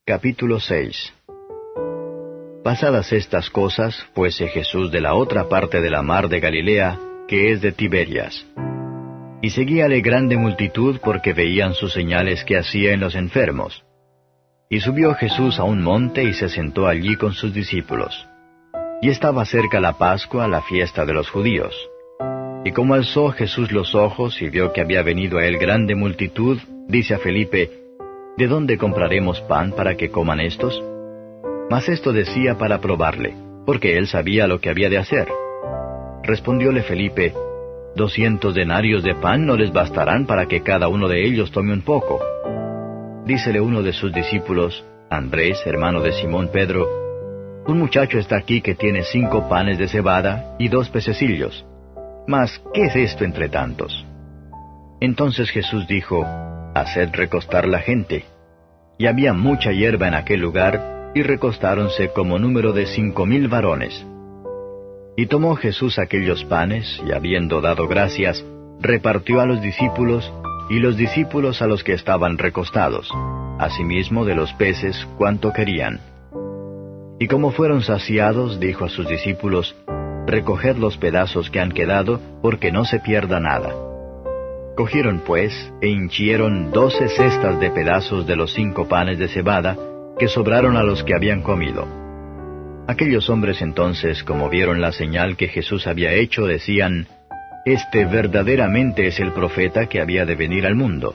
Capítulo 6. Pasadas estas cosas, fuese Jesús de la otra parte de la mar de Galilea, que es de Tiberias. Y seguíale grande multitud porque veían sus señales que hacía en los enfermos. Y subió Jesús a un monte y se sentó allí con sus discípulos. Y estaba cerca la Pascua, la fiesta de los judíos. Y como alzó Jesús los ojos y vio que había venido a él grande multitud, dice a Felipe: ¿De dónde compraremos pan para que coman estos? Mas esto decía para probarle, porque él sabía lo que había de hacer. Respondióle Felipe: 200 denarios de pan no les bastarán para que cada uno de ellos tome un poco. Dícele uno de sus discípulos, Andrés, hermano de Simón Pedro: Un muchacho está aquí que tiene 5 panes de cebada y 2 pececillos. Mas, ¿qué es esto entre tantos? Entonces Jesús dijo: Haced recostar la gente. Y había mucha hierba en aquel lugar, y recostáronse como número de 5,000 varones. Y tomó Jesús aquellos panes, y habiendo dado gracias, repartió a los discípulos, y los discípulos a los que estaban recostados, asimismo de los peces cuanto querían. Y como fueron saciados, dijo a sus discípulos: Recoged los pedazos que han quedado, porque no se pierda nada. Cogieron pues, e hinchieron 12 cestas de pedazos de los 5 panes de cebada, que sobraron a los que habían comido. Aquellos hombres entonces, como vieron la señal que Jesús había hecho, decían: Este verdaderamente es el profeta que había de venir al mundo.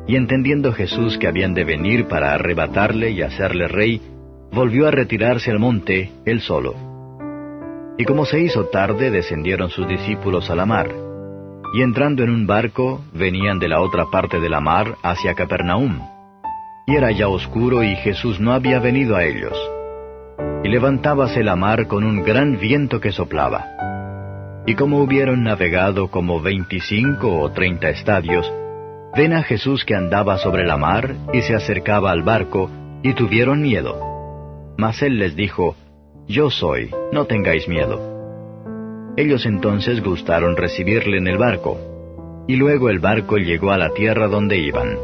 Y entendiendo Jesús que habían de venir para arrebatarle y hacerle rey, volvió a retirarse al monte, él solo. Y como se hizo tarde, descendieron sus discípulos a la mar. Y entrando en un barco, venían de la otra parte de la mar hacia Capernaum. Y era ya oscuro y Jesús no había venido a ellos. Y levantábase la mar con un gran viento que soplaba. Y como hubieron navegado como 25 o 30 estadios, ven a Jesús que andaba sobre la mar y se acercaba al barco, y tuvieron miedo. Mas él les dijo: Yo soy, no tengáis miedo. Ellos entonces gustaron recibirle en el barco, y luego el barco llegó a la tierra donde iban.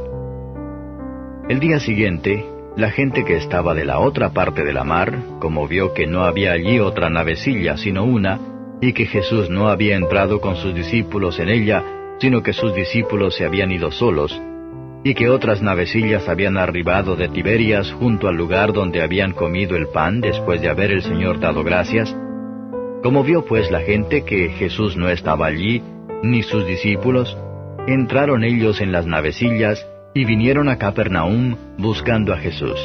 El día siguiente, la gente que estaba de la otra parte de la mar, como vio que no había allí otra navecilla sino una, y que Jesús no había entrado con sus discípulos en ella, sino que sus discípulos se habían ido solos, y que otras navecillas habían arribado de Tiberias junto al lugar donde habían comido el pan después de haber el Señor dado gracias. Como vio pues la gente que Jesús no estaba allí, ni sus discípulos, entraron ellos en las navecillas y vinieron a Capernaum buscando a Jesús.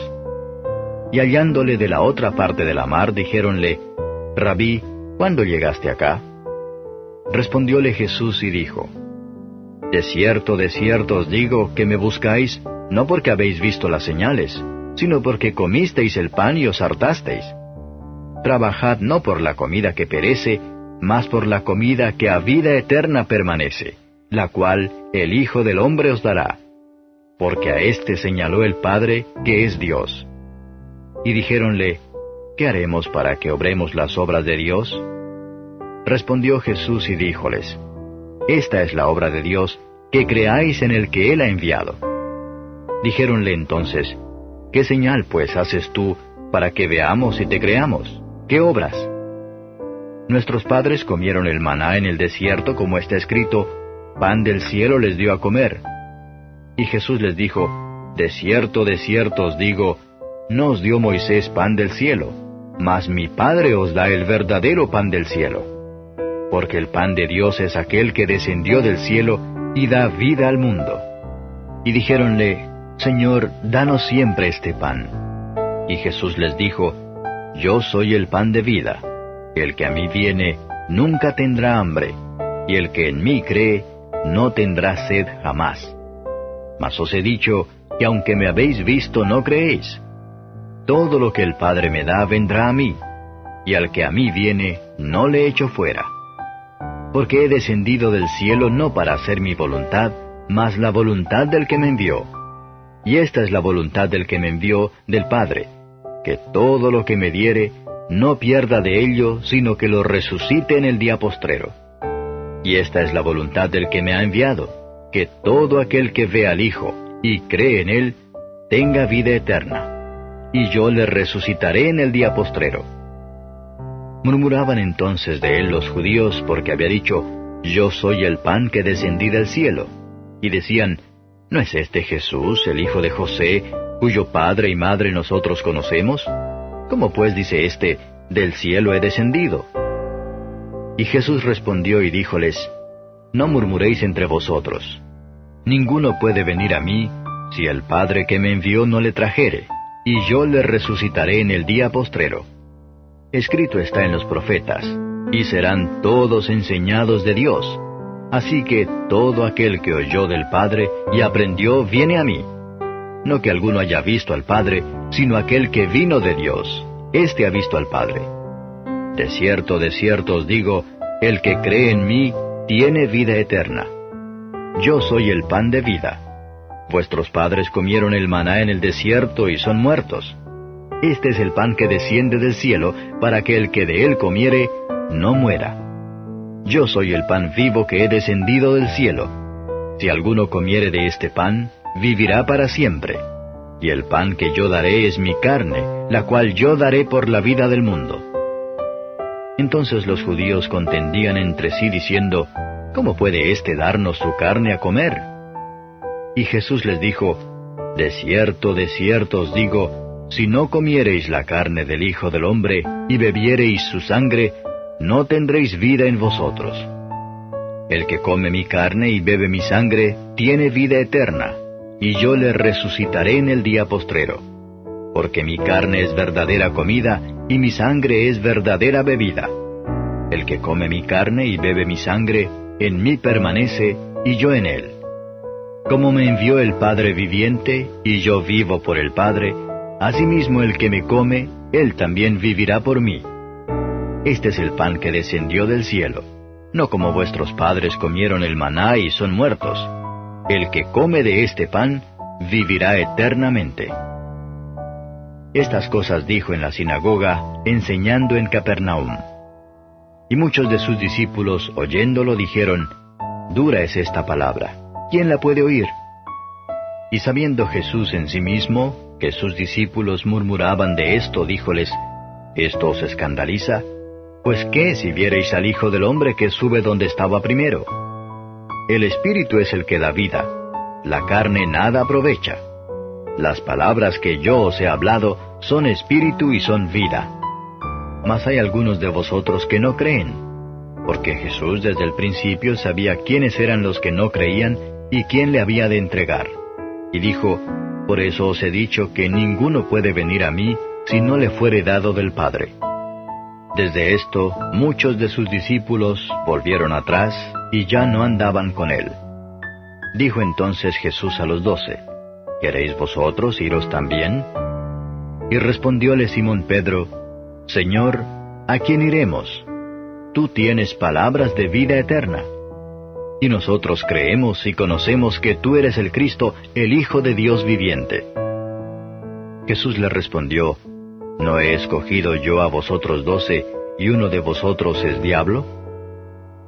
Y hallándole de la otra parte de la mar, dijéronle: Rabí, ¿cuándo llegaste acá? Respondióle Jesús y dijo: de cierto os digo que me buscáis, no porque habéis visto las señales, sino porque comisteis el pan y os hartasteis. Trabajad no por la comida que perece, mas por la comida que a vida eterna permanece, la cual el Hijo del Hombre os dará. Porque a éste señaló el Padre, que es Dios. Y dijéronle: ¿Qué haremos para que obremos las obras de Dios? Respondió Jesús y díjoles: Esta es la obra de Dios, que creáis en el que Él ha enviado. Dijéronle entonces: ¿Qué señal pues haces tú, para que veamos y te creamos? ¿Qué obras? Nuestros padres comieron el maná en el desierto, como está escrito: Pan del cielo les dio a comer. Y Jesús les dijo: de cierto os digo, no os dio Moisés pan del cielo, mas mi Padre os da el verdadero pan del cielo. Porque el pan de Dios es aquel que descendió del cielo y da vida al mundo. Y dijéronle: Señor, danos siempre este pan. Y Jesús les dijo: Yo soy el pan de vida. El que a mí viene, nunca tendrá hambre, y el que en mí cree, no tendrá sed jamás. Mas os he dicho que aunque me habéis visto, no creéis. Todo lo que el Padre me da vendrá a mí, y al que a mí viene, no le echo fuera. Porque he descendido del cielo no para hacer mi voluntad, mas la voluntad del que me envió. Y esta es la voluntad del que me envió, del Padre, que todo lo que me diere, no pierda de ello, sino que lo resucite en el día postrero. Y esta es la voluntad del que me ha enviado, que todo aquel que ve al Hijo y cree en Él, tenga vida eterna, y yo le resucitaré en el día postrero. Murmuraban entonces de él los judíos porque había dicho, yo soy el pan que descendí del cielo. Y decían, ¿no es este Jesús, el hijo de José, cuyo padre y madre nosotros conocemos? ¿Cómo pues dice éste, del cielo he descendido? Y Jesús respondió y díjoles, no murmuréis entre vosotros. Ninguno puede venir a mí, si el Padre que me envió no le trajere, y yo le resucitaré en el día postrero. Escrito está en los profetas, y serán todos enseñados de Dios. Así que todo aquel que oyó del Padre y aprendió viene a mí. No que alguno haya visto al Padre, sino aquel que vino de Dios. Éste ha visto al Padre. De cierto os digo, el que cree en mí tiene vida eterna. Yo soy el pan de vida. Vuestros padres comieron el maná en el desierto y son muertos. Este es el pan que desciende del cielo, para que el que de él comiere, no muera. Yo soy el pan vivo que he descendido del cielo. Si alguno comiere de este pan, vivirá para siempre. Y el pan que yo daré es mi carne, la cual yo daré por la vida del mundo. Entonces los judíos contendían entre sí diciendo, ¿cómo puede éste darnos su carne a comer? Y Jesús les dijo, de cierto os digo, si no comiereis la carne del Hijo del Hombre, y bebiereis su sangre, no tendréis vida en vosotros. El que come mi carne y bebe mi sangre, tiene vida eterna, y yo le resucitaré en el día postrero. Porque mi carne es verdadera comida, y mi sangre es verdadera bebida. El que come mi carne y bebe mi sangre, en mí permanece, y yo en él. Como me envió el Padre viviente, y yo vivo por el Padre, asimismo el que me come, él también vivirá por mí. Este es el pan que descendió del cielo, no como vuestros padres comieron el maná y son muertos. El que come de este pan, vivirá eternamente. Estas cosas dijo en la sinagoga, enseñando en Capernaum. Y muchos de sus discípulos, oyéndolo, dijeron, dura es esta palabra, ¿quién la puede oír? Y sabiendo Jesús en sí mismo, que sus discípulos murmuraban de esto, díjoles, ¿esto os escandaliza? Pues qué si viereis al Hijo del Hombre que sube donde estaba primero. El Espíritu es el que da vida, la carne nada aprovecha. Las palabras que yo os he hablado son espíritu y son vida. Mas hay algunos de vosotros que no creen, porque Jesús desde el principio sabía quiénes eran los que no creían y quién le había de entregar. Y dijo, por eso os he dicho que ninguno puede venir a mí si no le fuere dado del Padre. Desde esto, muchos de sus discípulos volvieron atrás y ya no andaban con él. Dijo entonces Jesús a los 12, ¿queréis vosotros iros también? Y respondióle Simón Pedro, Señor, ¿a quién iremos? Tú tienes palabras de vida eterna. Y nosotros creemos y conocemos que tú eres el Cristo, el Hijo de Dios viviente. Jesús le respondió, ¿no he escogido yo a vosotros 12, y uno de vosotros es diablo?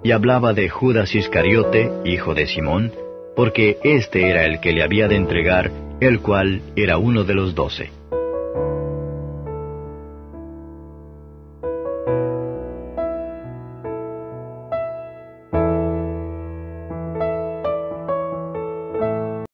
Y hablaba de Judas Iscariote, hijo de Simón, porque éste era el que le había de entregar, el cual era uno de los 12.